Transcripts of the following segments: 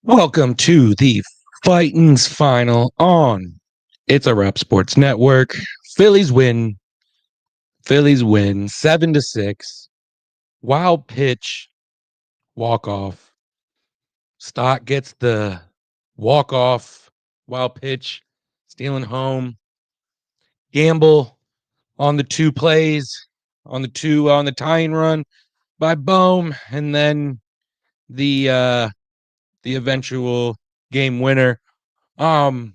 Welcome to the Fighting's final on It's a Rap Sports Network. Phillies win. Phillies win 7-6. Wild pitch, walk off. Stott gets the walk off, wild pitch, stealing home. Gamble on the two plays, on the tying run by Bohm, and then the eventual game winner. I'm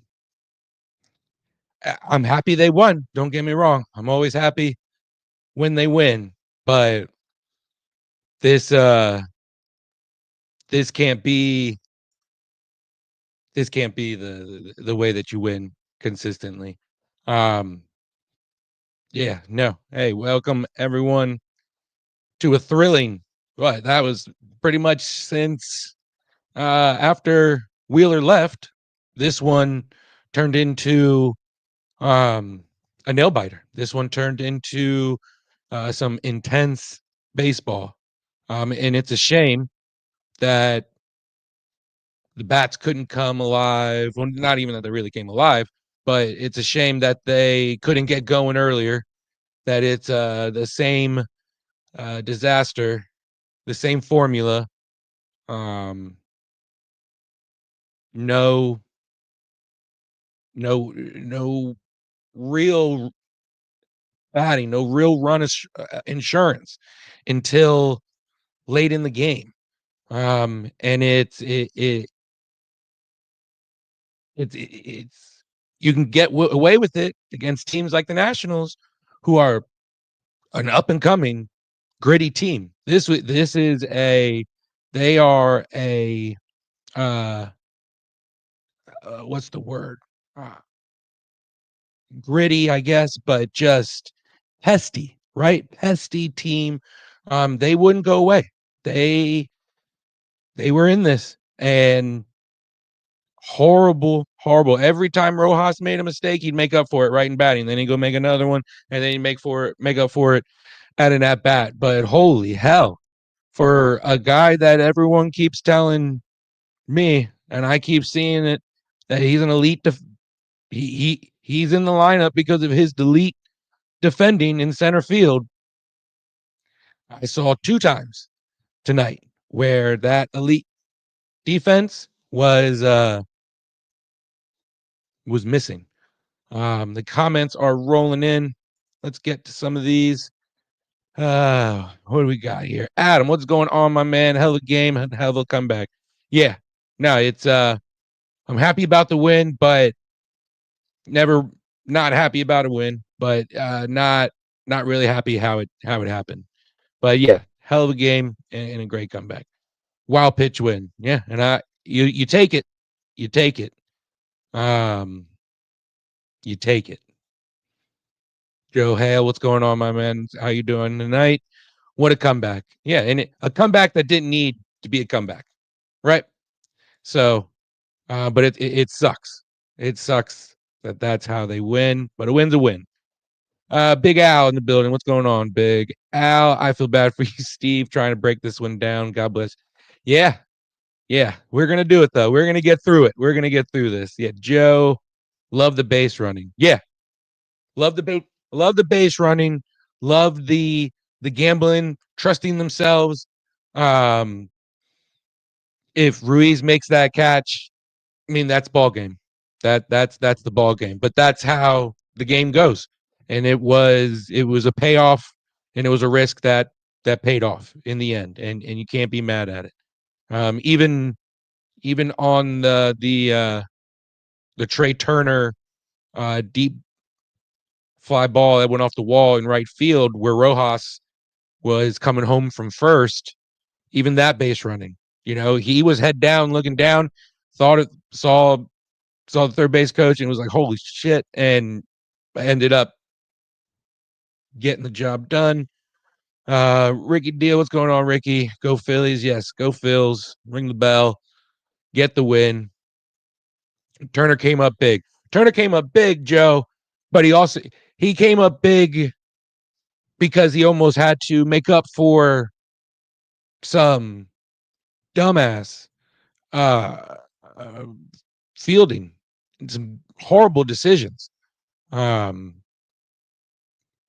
happy they won. Don't get me wrong. I'm always happy when they win, but this this can't be the way that you win consistently. Um yeah, no. Hey, welcome everyone to a thrilling that was pretty much since after Wheeler left, this one turned into a nail biter. This one turned into some intense baseball. And it's a shame that the bats couldn't come alive. Well, not even that they really came alive, but it's a shame that they couldn't get going earlier. That it's the same disaster, the same formula. Um, no, no real batting, no real run insurance until late in the game. And it's you can get away with it against teams like the Nationals, who are an up and coming gritty team. This is a they are a what's the word? Uh, Gritty, I guess, but just pesty, right? Pesty team. They wouldn't go away. They they were in this, and horrible. Every time Rojas made a mistake, he'd make up for it right in batting. Then he'd go make another one, and then he'd make up for it at an at bat. But holy hell, for a guy that everyone keeps telling me, and I keep seeing it, that he's an elite. He's in the lineup because of his elite defending in center field. I saw two times tonight where that elite defense was missing. The comments are rolling in. Let's get to some of these. What do we got here? Adam, what's going on, my man? Hell of a game, hell of a comeback. Yeah. No, it's I'm happy about the win, but never not happy about a win, but not really happy how it happened. But yeah, hell of a game and a great comeback. Wild pitch win. Yeah, and you take it. You take it. Um you take it. Joe Hale, what's going on, my man? How you doing tonight? What a comeback. Yeah, and a comeback that didn't need to be a comeback. Right? So, but it sucks. It sucks that that's how they win, but a win's a win. Big Al in the building. What's going on, Big Al? I feel bad for you, Steve, trying to break this one down. God bless. Yeah, yeah, we're gonna do it though. We're gonna get through it. We're gonna get through this. Yeah, Joe, love the base running. Yeah, love the base running. Love the gambling, trusting themselves. Um, if Ruiz makes that catch, I mean that's ball game. That's the ball game. But that's how the game goes. And it was a payoff, and it was a risk that paid off in the end. And you can't be mad at it. Even on the Trey Turner deep fly ball that went off the wall in right field, where Rojas was coming home from first, even that base running. He was head down, looking down, thought it saw the third base coach and was like, holy shit, and ended up getting the job done. Ricky Deal, what's going on, Ricky? Go Phillies. Yes, go Phils. Ring the bell. Get the win. Turner came up big. Joe, but he came up big because he almost had to make up for some dumbass uh, uh fielding some horrible decisions. Um,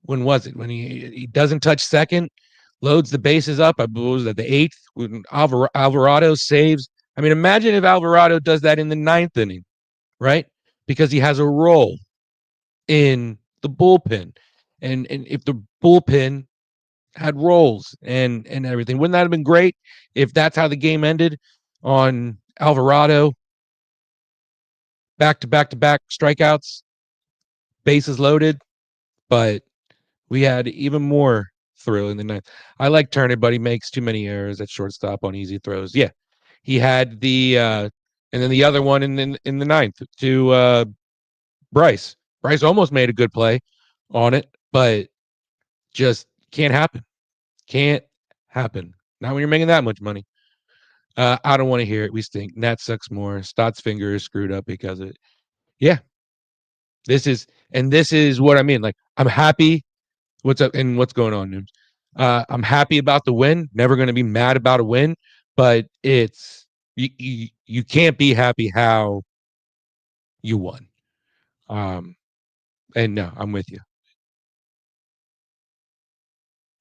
when was it? When he doesn't touch second, loads the bases up. I believe was at the eighth when Alvarado saves. I mean, imagine if Alvarado does that in the ninth inning, right? Because he has a role in the bullpen, and if the bullpen had roles and everything, wouldn't that have been great if that's how the game ended on Alvarado back to back to back strikeouts, bases loaded, but we had even more thrill in the ninth. I like Turner, but he makes too many errors at shortstop on easy throws. Yeah, he had the and then the other one in the ninth to Bryce. Bryce almost made a good play on it, but just can't happen. Can't happen. Not when you're making that much money. I don't want to hear it. We stink. Nat sucks more. Stott's finger is screwed up because of it. Yeah, this is what I mean. Like, I'm happy. What's up and what's going on, Nooms? I'm happy about the win. Never going to be mad about a win, but it's you can't be happy how you won. And no, I'm with you.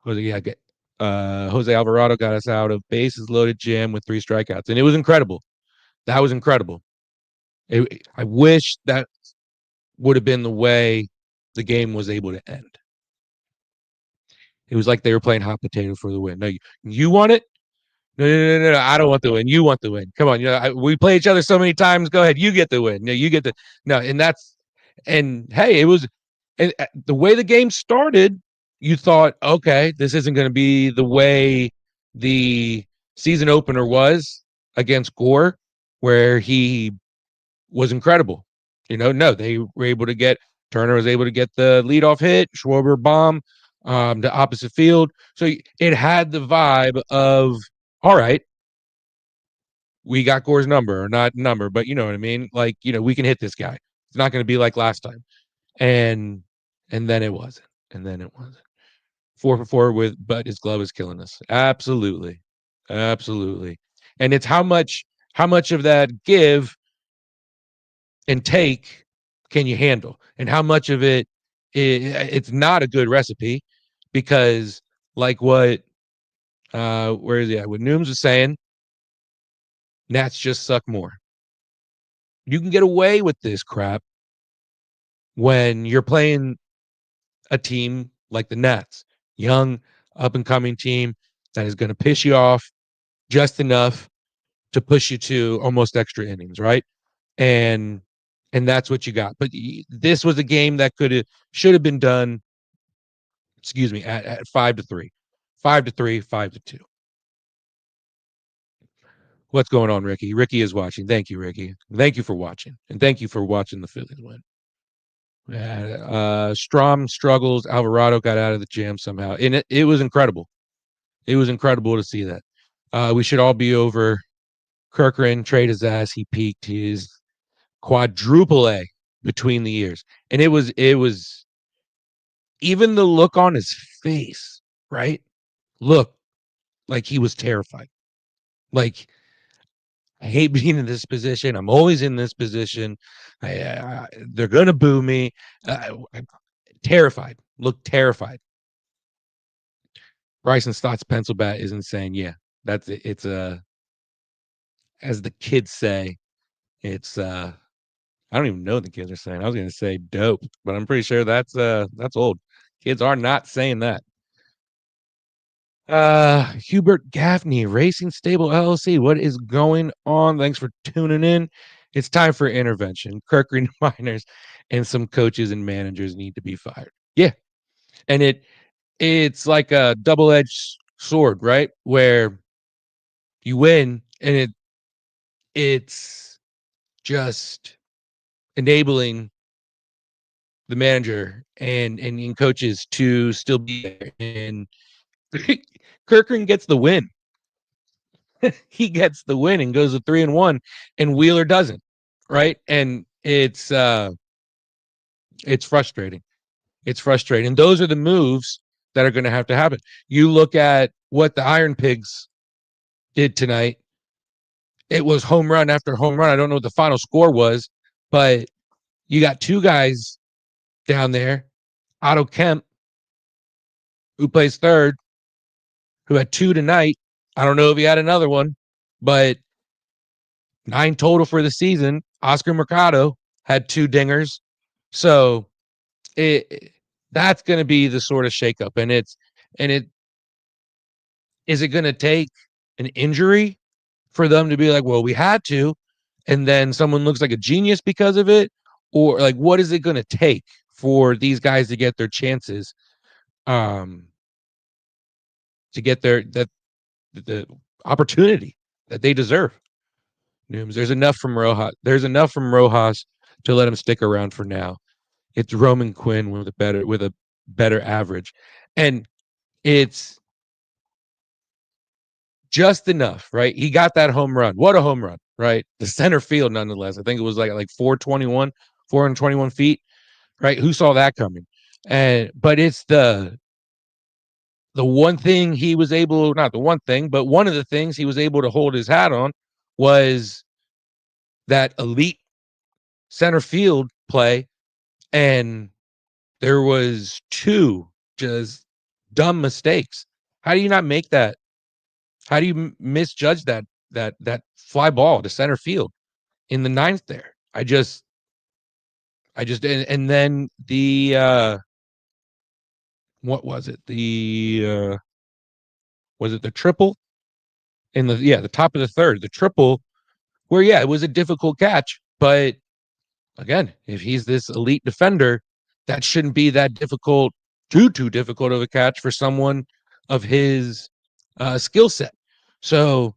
Jose Alvarado got us out of bases loaded jam with 3 strikeouts, and it was incredible. That was incredible. I wish that would have been the way the game was able to end. It was like they were playing hot potato for the win. No, you want it? No. I don't want the win. You want the win. Come on. We play each other so many times. Go ahead. You get the win. No, you get the no. And hey, it was and the way the game started. You thought, okay, this isn't going to be the way the season opener was against Gore, where he was incredible. No, they were able to get Turner was able to get the leadoff hit, Schwarber bomb, the opposite field. So it had the vibe of, all right, we got Gore's number, or not number, but you know what I mean? Like, we can hit this guy. It's not going to be like last time. And then it wasn't. And then it wasn't. 4 for 4 but his glove is killing us. Absolutely. Absolutely. And it's how much of that give and take can you handle, and how much of it's not a good recipe, because like what where is he at? What Nooms was saying, Nats just suck more. You can get away with this crap when you're playing a team like the Nats, young, up and coming team that is going to piss you off just enough to push you to almost extra innings, right? And that's what you got. But this was a game that should have been done. Excuse me, at 5-3, 5-3, 5-2. What's going on, Ricky? Ricky is watching. Thank you, Ricky. Thank you for watching, and thank you for watching the Phillies win. Strom struggles. Alvarado got out of the jam somehow, and it was incredible. It was incredible to see that. We should all be over Kirkland. Trade his ass. He peaked. His quadruple A between the years, and it was even the look on his face, right? Look like he was terrified. Like, I hate being in this position. I'm always in this position. They're gonna boo me. I'm terrified. Look terrified. Bryson Stott's pencil bat is insane. Yeah, that's it. It's as the kids say, it's I don't even know what the kids are saying. I was gonna say dope, but I'm pretty sure that's old. Kids are not saying that. Hubert Gaffney, Racing Stable LLC. What is going on? Thanks for tuning in. It's time for intervention. Kirkland miners and some coaches and managers need to be fired. Yeah. And it's like a double-edged sword, right? Where you win and it's just enabling the manager and coaches to still be there. And Kirkland gets the win. He gets the win and goes to 3-1, and Wheeler doesn't, right? And it's frustrating. It's frustrating. And those are the moves that are going to have to happen. You look at what the Iron Pigs did tonight, it was home run after home run. I don't know what the final score was, but you got two guys down there. Otto Kemp, who plays third, who had two tonight. I don't know if he had another one, but 9 total for the season. Oscar Mercado had 2 dingers. So it that's going to be the sort of shakeup. And it is it going to take an injury for them to be like, well, we had to, and then someone looks like a genius because of it, or like what is it going to take for these guys to get their chances, um, to get the opportunity that they deserve? There's enough from Rojas. There's enough from Rojas to let him stick around for now. It's Roman Quinn with a better average, and it's just enough, right? He got that home run. What a home run, right? The center field, nonetheless. I think it was like 421 feet, right? Who saw that coming? And but it's the one thing he was able, not the one thing, but one of the things he was able to hold his hat on was that elite center field play, and there was 2 just dumb mistakes. How do you not make that? How do you misjudge that fly ball to center field in the 9th there? And then what was it? Was it the triple in the top of the 3rd, the triple where it was a difficult catch, but again, if he's this elite defender, that shouldn't be that difficult, too difficult of a catch for someone of his skill set. So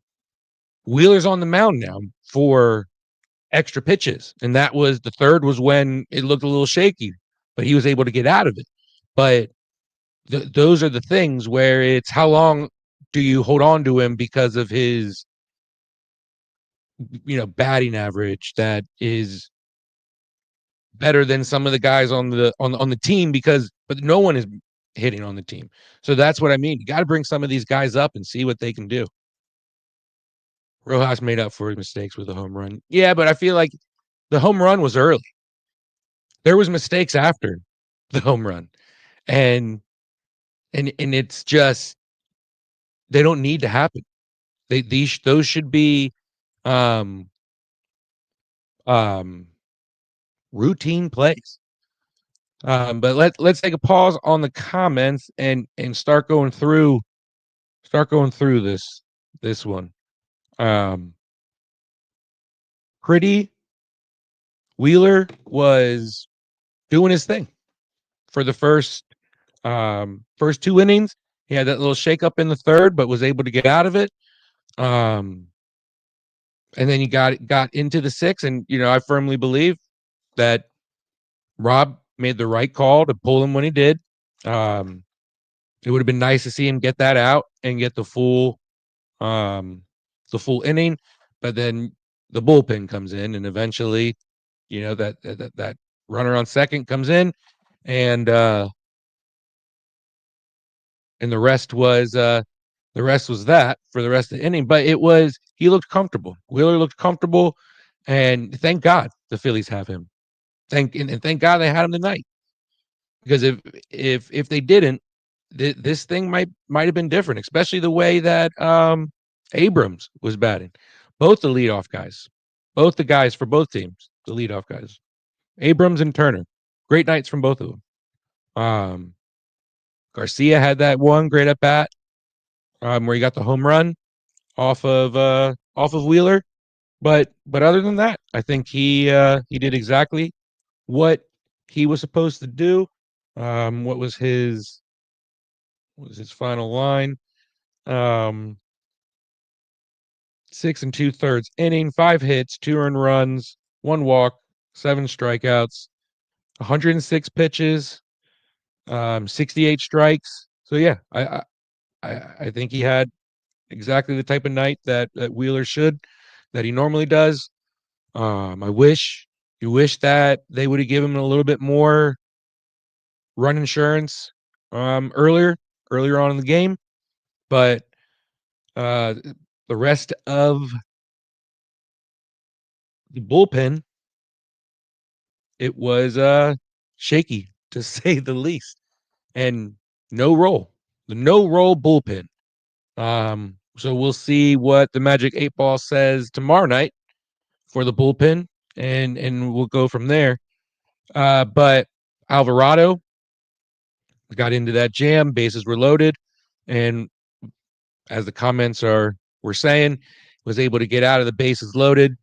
Wheeler's on the mound now for extra pitches, and that was the 3rd was when it looked a little shaky, but he was able to get out of it. But those are the things where it's how long do you hold on to him because of his batting average that is better than some of the guys on the team, but no one is hitting on the team. So that's what I mean. You got to bring some of these guys up and see what they can do. Rojas made up for his mistakes with a home run. Yeah, but I feel like the home run was early. There was mistakes after the home run. And it's just they don't need to happen. Those should be um um routine plays. But let's take a pause on the comments and start going through this one. Pretty Wheeler was doing his thing for the first 2 innings. He had that little shakeup in the 3rd, but was able to get out of it. And then he got into the 6th, and I firmly believe that Rob made the right call to pull him when he did. It would have been nice to see him get that out and get the full inning, but then the bullpen comes in, and eventually, that runner on second comes in, and the rest was that for the rest of the inning. But he looked comfortable. Wheeler looked comfortable, and thank God the Phillies have him. Thank God they had him tonight, because if they didn't, this thing might have been different, especially the way that Abrams was batting. Both the leadoff guys, both the guys for both teams, the leadoff guys, Abrams and Turner, great nights from both of them. Garcia had that one great at bat, where he got the home run off of Wheeler. But other than that, I think he did exactly what he was supposed to do. What was his final line? 6 2/3 inning, 5 hits, 2 earned runs, 1 walk, 7 strikeouts, 106 pitches, 68 strikes. So yeah, I think he had exactly the type of night that Wheeler that he normally does. You wish that they would have given him a little bit more run insurance earlier on in the game, but the rest of The bullpen, it was shaky to say the least, and no roll, the no roll bullpen. So we'll see what the Magic 8 Ball says tomorrow night for the bullpen, and we'll go from there. But Alvarado got into that jam, bases were loaded, and as the comments were saying, was able to get out of the bases loaded.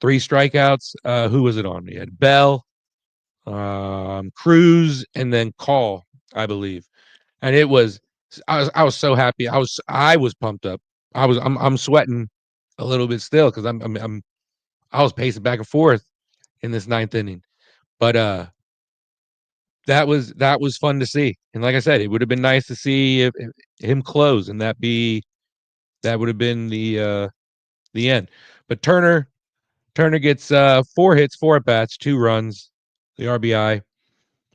3 strikeouts. Who was it on? We had Bell, Cruz, and then Call, I believe. And it was I was so happy. I was pumped up. I'm sweating a little bit still because I was pacing back and forth in this 9th inning. But that was fun to see. And like I said, it would have been nice to see if him close, and that would have been the end. But Turner gets 4 hits, 4 at bats, 2 runs, the RBI.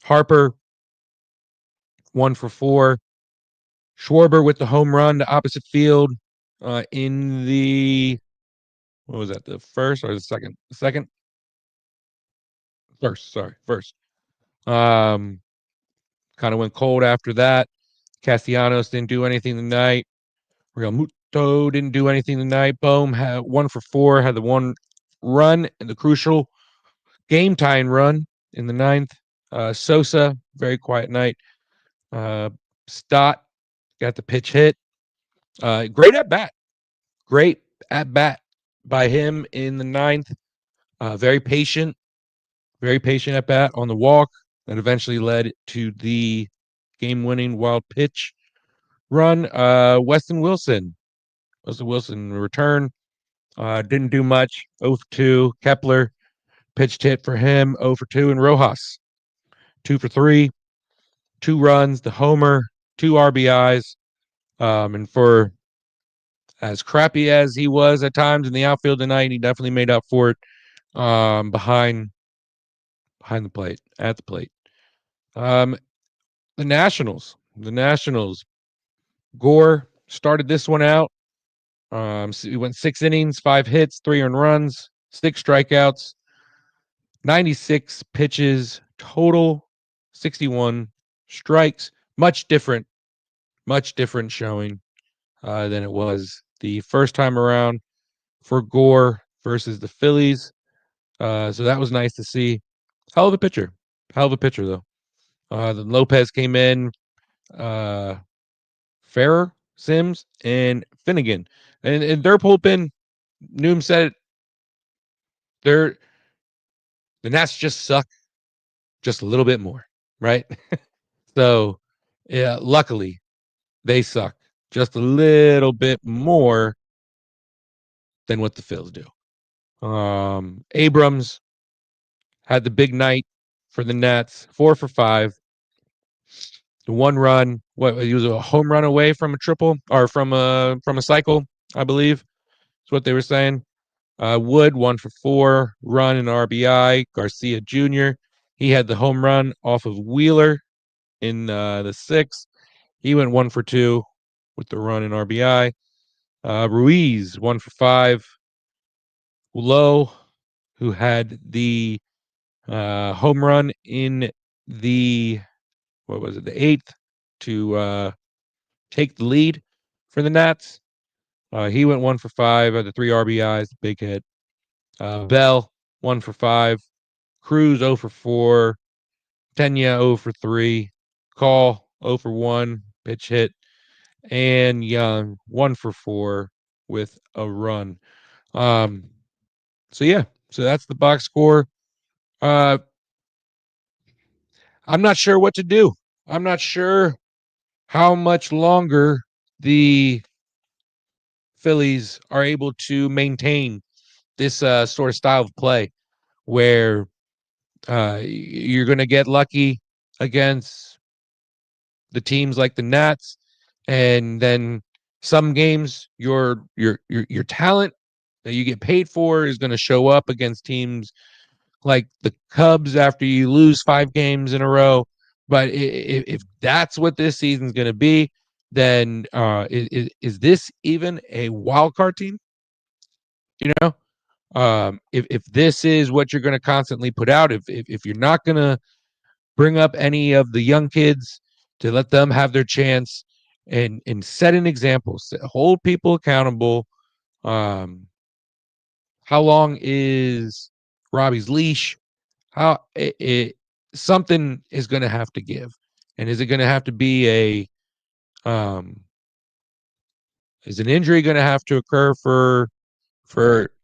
Harper 1 for 4. Schwarber with the home run to opposite field in the what was that? The first or the second? The second. First, sorry, first. Kind of went cold after that. Castellanos didn't do anything tonight. Real Muto didn't do anything tonight. Bohm had 1 for 4, had the 1 run and the crucial game tying run in the 9th. Sosa, very quiet night. Stott got the pitch hit. Great at bat. Great at bat by him in the 9th. Very patient at bat on the walk that eventually led to the game-winning wild pitch run. Weston Wilson return. Didn't do much. 0 for 2. Kepler pitched hit for him. 0 for 2. And Rojas 2 for 3. 2 runs, the homer, 2 RBIs. And for as crappy as he was at times in the outfield tonight, he definitely made up for it behind the plate, at the plate. The Nationals. Gore started this one out. So he went 6 innings, 5 hits, 3 earned runs, 6 strikeouts, 96 pitches total, 61 strikes. Much different showing than it was the first time around for Gore versus the Phillies. So that was nice to see. Hell of a pitcher though. The Lopez came in, Ferrer, Sims, and Finnegan, and their bullpen. Noom said it. The Nats just suck, just a little bit more, right? So, yeah, luckily they suck just a little bit more than what the Phils do. Abrams had the big night for the Nats, 4 for 5. The 1 run, he was a home run away from a triple or from a cycle, I believe. That's what they were saying. Wood 1 for 4, run and RBI. Garcia Jr. He had the home run off of Wheeler in the 6th. He went 1 for 2 with the run and RBI. Ruiz 1 for 5. Lowe, who had the home run in the the 8th to take the lead for the Nats. He went 1 for 5, had the 3 RBIs, big hit. Bell 1 for 5. Cruz 0 for 4. Tenya 0 for 3. Call 0 for 1, pitch hit. And Young 1 for 4 with a run. So that's the box score. I'm not sure what to do. I'm not sure how much longer the Phillies are able to maintain this sort of style of play where you're going to get lucky against the teams like the Nats, and then some games your talent that you get paid for is going to show up against teams like the Cubs after you lose 5 games in a row. But if that's what this season's going to be, then is this even a wild card team? You know, If this is what you're going to constantly put out, if you're not going to bring up any of the young kids to let them have their chance and set an example, hold people accountable. How long is Robbie's leash? How something is going to have to give, and is it going to have to be is an injury going to have to occur for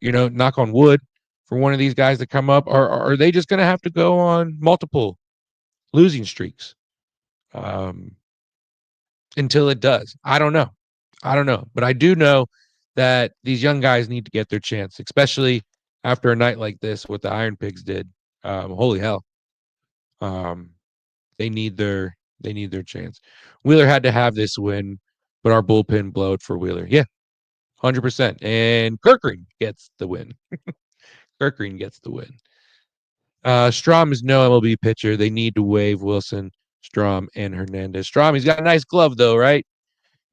knock on wood, for one of these guys to come up, or are they just going to have to go on multiple losing streaks until it does? I don't know. But I do know that these young guys need to get their chance, especially after a night like this, what the Iron Pigs did. Holy hell. Um, they need their chance. Wheeler had to have this win, but our bullpen blowed for Wheeler. Yeah, 100%. And Kirkring gets the win. Kirkring gets the win. Strom is no MLB pitcher. They need to waive Wilson, Strom, and Hernandez. Strom, he's got a nice glove though, right?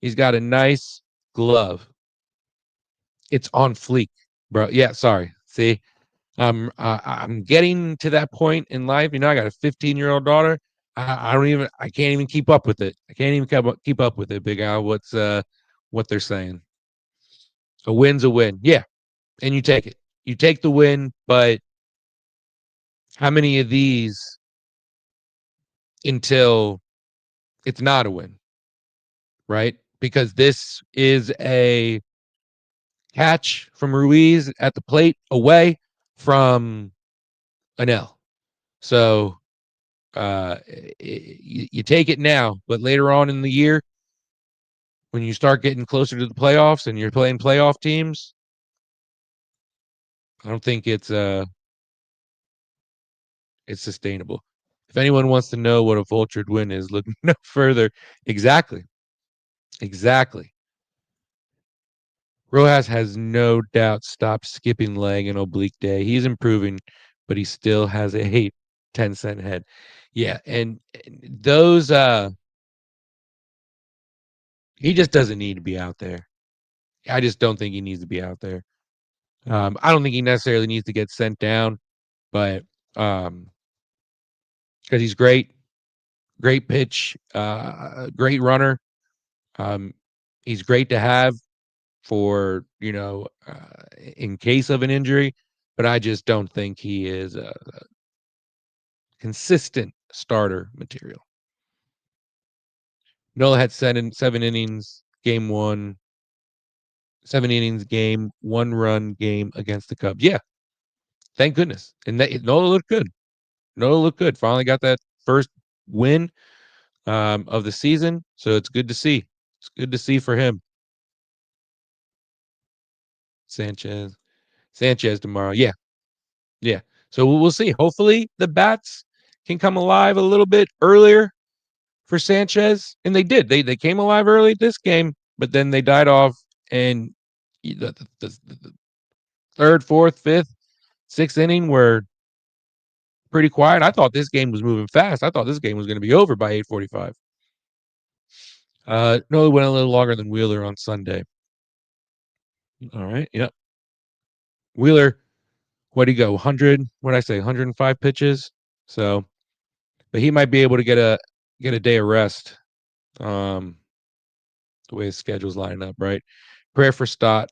He's got a nice glove. It's on fleek, bro. Yeah, sorry. See, I'm getting to that point in life. I got a 15-year-old daughter. I can't even keep up with it. I can't even keep up with it, Big Al. What they're saying. A win's a win. Yeah. And you take it. You take the win, but how many of these until it's not a win, right? Because this is a catch from Ruiz at the plate away from an L. So you take it now, but later on in the year, when you start getting closer to the playoffs and you're playing playoff teams, I don't think it's sustainable. If anyone wants to know what a vultured win is, look no further. Exactly. Rojas has no doubt stopped skipping leg and oblique day. He's improving, but he still has a 10-cent head. Yeah, and those he just doesn't need to be out there. I just don't think he needs to be out there. I don't think he necessarily needs to get sent down, but because he's great pitch, great runner. He's great to have for in case of an injury, but I just don't think he is a consistent starter material. Nola had seven innings, game one, 7 innings game, 1-run game against the Cubs. Yeah, thank goodness. And Nola looked good. Finally got that first win of the season, so it's good to see. It's good to see for him. Sanchez tomorrow. Yeah. So we'll see. Hopefully the bats can come alive a little bit earlier for Sanchez, and they did. They came alive early this game, but then they died off, and the third, fourth, fifth, sixth inning were pretty quiet. I thought this game was moving fast. I thought this game was going to be over by 8:45. No, it went a little longer than Wheeler on Sunday. All right. Yep. Wheeler, what'd he go? 100, what'd I say? 105 pitches. So, but he might be able to get a day of rest. The way his schedule's lining up, right? Prayer for Stott.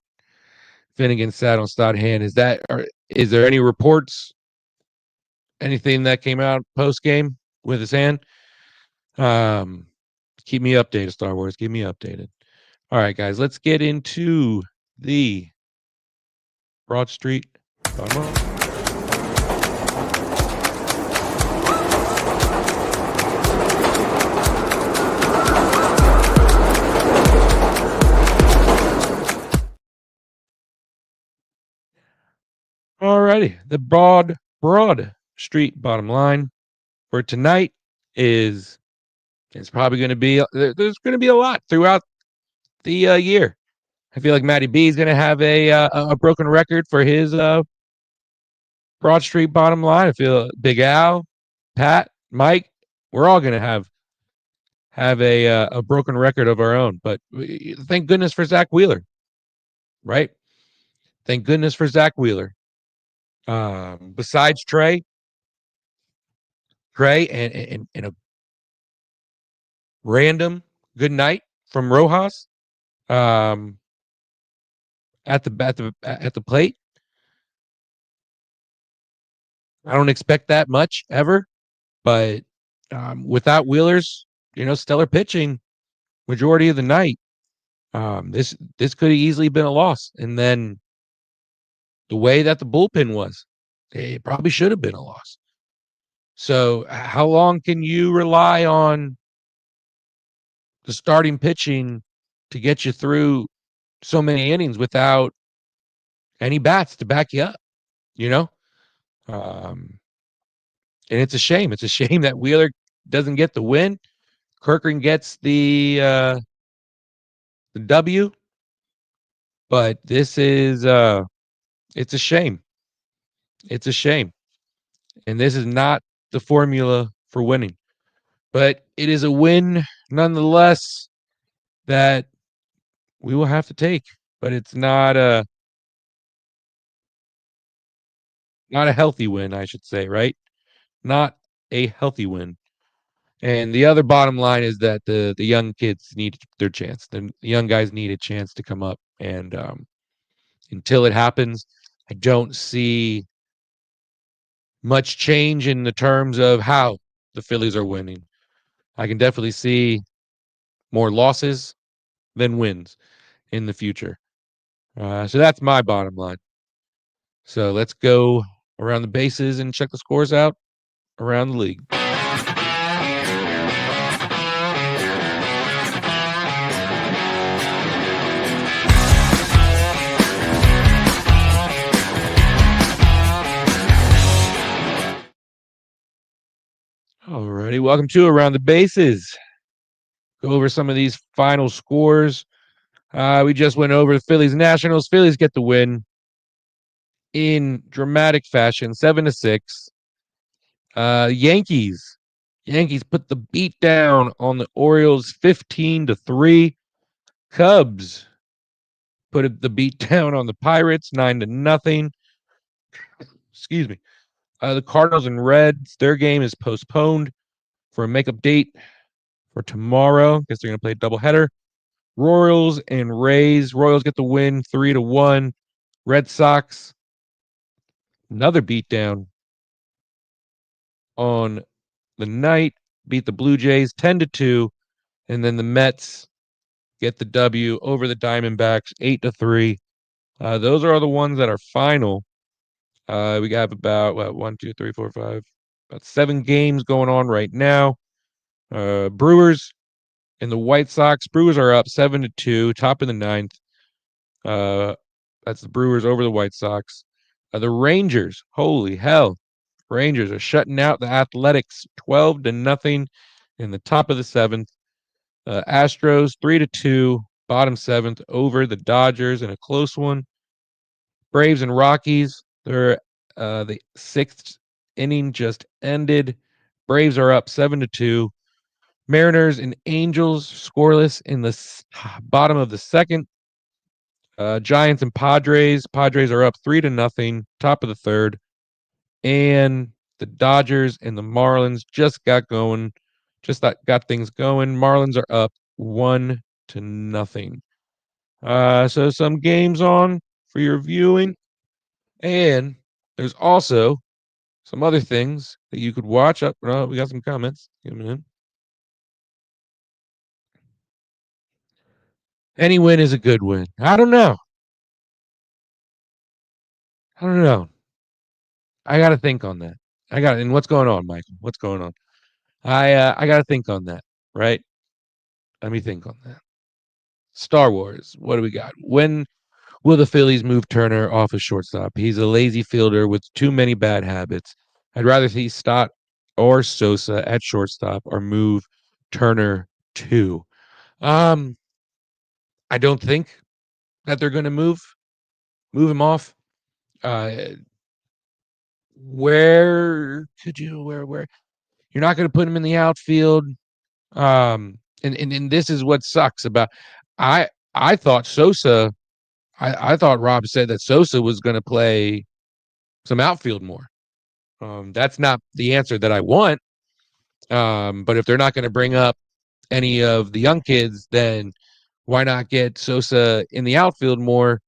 Finnegan sat on Stott hand. Is there any reports? Anything that came out post game with his hand? Keep me updated, Star Wars. Keep me updated. All right, guys, let's get into the Broad Street. All righty. The Broad Street bottom line for tonight is it's probably going to be there's going to be a lot throughout the year. I feel like Matty B is going to have a broken record for his Broad Street bottom line. I feel Big Al, Pat, Mike, we're all going to have a broken record of our own. But thank goodness for Zach Wheeler, right? Thank goodness for Zach Wheeler. Besides Trey and a random good night from Rojas um, at the plate. I don't expect that much ever, but without Wheeler's, stellar pitching majority of the night, this could have easily been a loss. And then the way that the bullpen was, it probably should have been a loss. So how long can you rely on the starting pitching to get you through so many innings without any bats to back you up, you know? Um, and it's a shame. It's a shame that Wheeler doesn't get the win. Kirkland gets the W, but this is it's a shame. It's a shame. And this is not the formula for winning. But it is a win nonetheless that we will have to take. But it's not a healthy win, I should say, right? Not a healthy win. And the other bottom line is that the young kids need their chance. The young guys need a chance to come up. And until it happens, I don't see much change in the terms of how the Phillies are winning. I can definitely see more losses than wins in the future. So that's my bottom line. So let's go around the bases and check the scores out around the league. Alrighty, welcome to Around the Bases. Go over some of these final scores. We just went over the Phillies Nationals. Phillies get the win in dramatic fashion, 7-6. Yankees put the beat down on the Orioles, 15-3. Cubs put the beat down on the Pirates, 9-0. Excuse me. The Cardinals and Reds, their game is postponed for a makeup date for tomorrow. Guess they're going to play a doubleheader. Royals and Rays. Royals get the win, 3-1. Red Sox, another beatdown on the night, beat the Blue Jays 10-2, and then the Mets get the W over the Diamondbacks 8-3. Those are all the ones that are final. We got about 7 games going on right now. Brewers and the White Sox. Brewers are up 7-2, top of the ninth. That's the Brewers over the White Sox. The Rangers, holy hell. Rangers are shutting out the Athletics 12-0 in the top of the seventh. Astros 3-2, bottom seventh over the Dodgers in a close one. Braves and Rockies, they're the sixth inning just ended. Braves are up 7-2. Mariners and Angels scoreless in the bottom of the second. Giants and Padres. Padres are up 3-0, top of the third. And the Dodgers and the Marlins just got things going. Marlins are up 1-0. So some games on for your viewing. And there's also some other things that you could watch. Up, we got some comments. Give me a minute. Any win is a good win. I don't know. I got to think on that. And what's going on, Michael? What's going on? I got to think on that, right? Let me think on that. Star Wars. What do we got? When will the Phillies move Turner off as shortstop? He's a lazy fielder with too many bad habits. I'd rather see Stott or Sosa at shortstop or move Turner too. I don't think that they're going to move him off. Where could you where you're not going to put him in the outfield? And this is what sucks about. I thought Sosa. I thought Rob said that Sosa was going to play some outfield more. That's not the answer that I want. But if they're not going to bring up any of the young kids, then why not get Sosa in the outfield more?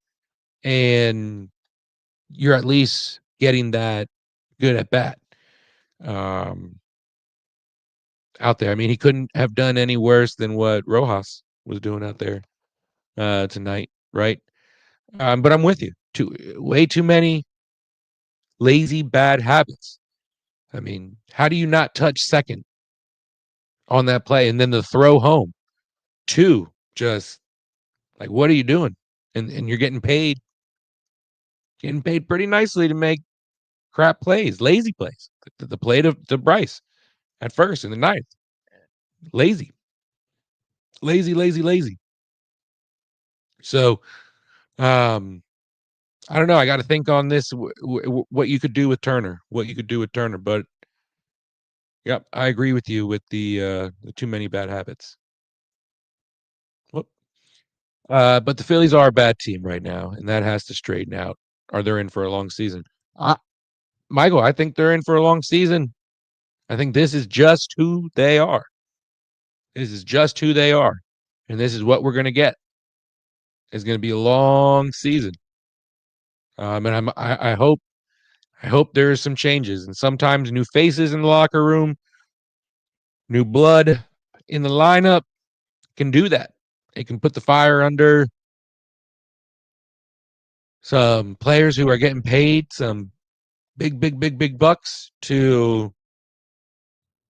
And you're at least getting that good at bat out there. I mean, he couldn't have done any worse than what Rojas was doing out there tonight, right? But I'm with you. Way too many lazy, bad habits. I mean, how do you not touch second on that play and then the throw home? Two, just like, what are you doing? And you're getting paid pretty nicely to make crap plays, lazy plays. The play to Bryce at first in the ninth. Lazy. So, I don't know. I got to think on this. What you could do with Turner. But yep, I agree with you with the too many bad habits. Whoop. But the Phillies are a bad team right now, and that has to straighten out. Or they're in for a long season. Michael, I think they're in for a long season. I think this is just who they are. And this is what we're going to get. It's going to be a long season. And I hope there's some changes, and sometimes new faces in the locker room, new blood in the lineup can do that. It can put the fire under some players who are getting paid some big bucks to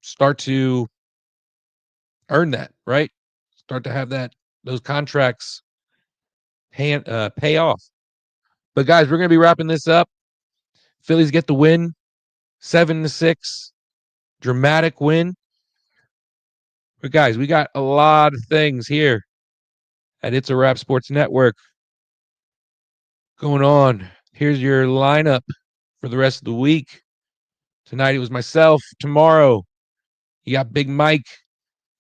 start to earn that, right? Start to have those contracts pay off. But guys, we're going to be wrapping this up. Phillies get the win, 7-6, dramatic win. But guys, we got a lot of things here at It's a Wrap Sports Network going on. Here's your lineup for the rest of the week. Tonight it was myself. Tomorrow you got Big Mike.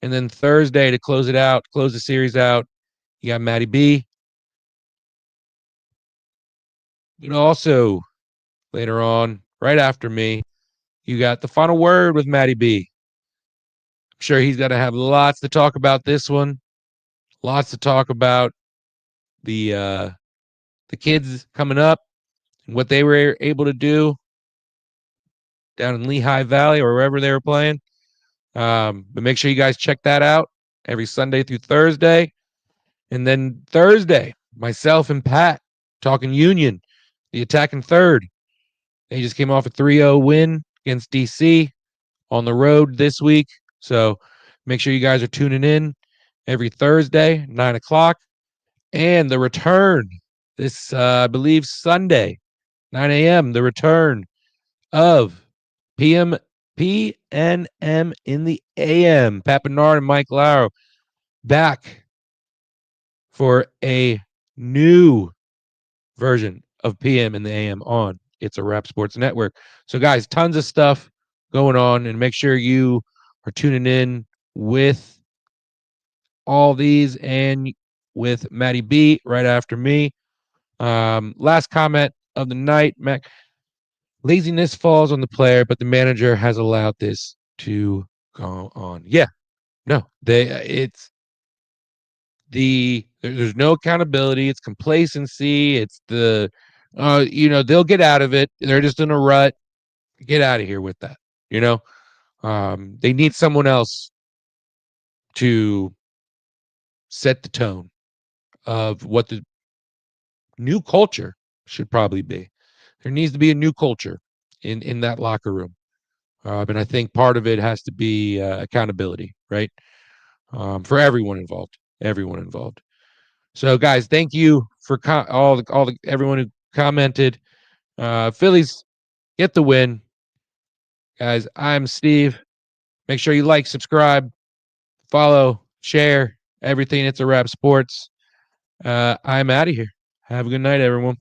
And then Thursday to close the series out, you got Matty B. But also later on, right after me, you got the final word with Matty B. I'm sure he's going to have lots to talk about this one. Lots to talk about the kids coming up and what they were able to do down in Lehigh Valley or wherever they were playing. But make sure you guys check that out every Sunday through Thursday. And then Thursday, myself and Pat talking Union, the attacking third. They just came off a 3-0 win against DC on the road this week. So make sure you guys are tuning in every Thursday, 9 o'clock. And the return this, I believe, Sunday, 9 a.m., the return of PNM in the AM. Pat Bernard and Mike Lau back for a new version of PM in the AM on It's a Wrap Sports Network. So, guys, tons of stuff going on, and make sure you are tuning in with all these and with Matty B right after me. Last comment of the night, Mac. Laziness falls on the player, but the manager has allowed this to go on. Yeah, no, there's no accountability. It's complacency. It's they'll get out of it. They're just in a rut. Get out of here with that. They need someone else to set the tone of what the new culture should probably be. There needs to be a new culture in that locker room. And I think part of it has to be accountability, right? For everyone involved. So, guys, thank you for everyone who commented. Phillies get the win, guys. I'm Steve. Make sure you like, subscribe, follow, share everything. It's a Wrap Sports. I'm out of here. Have a good night, everyone.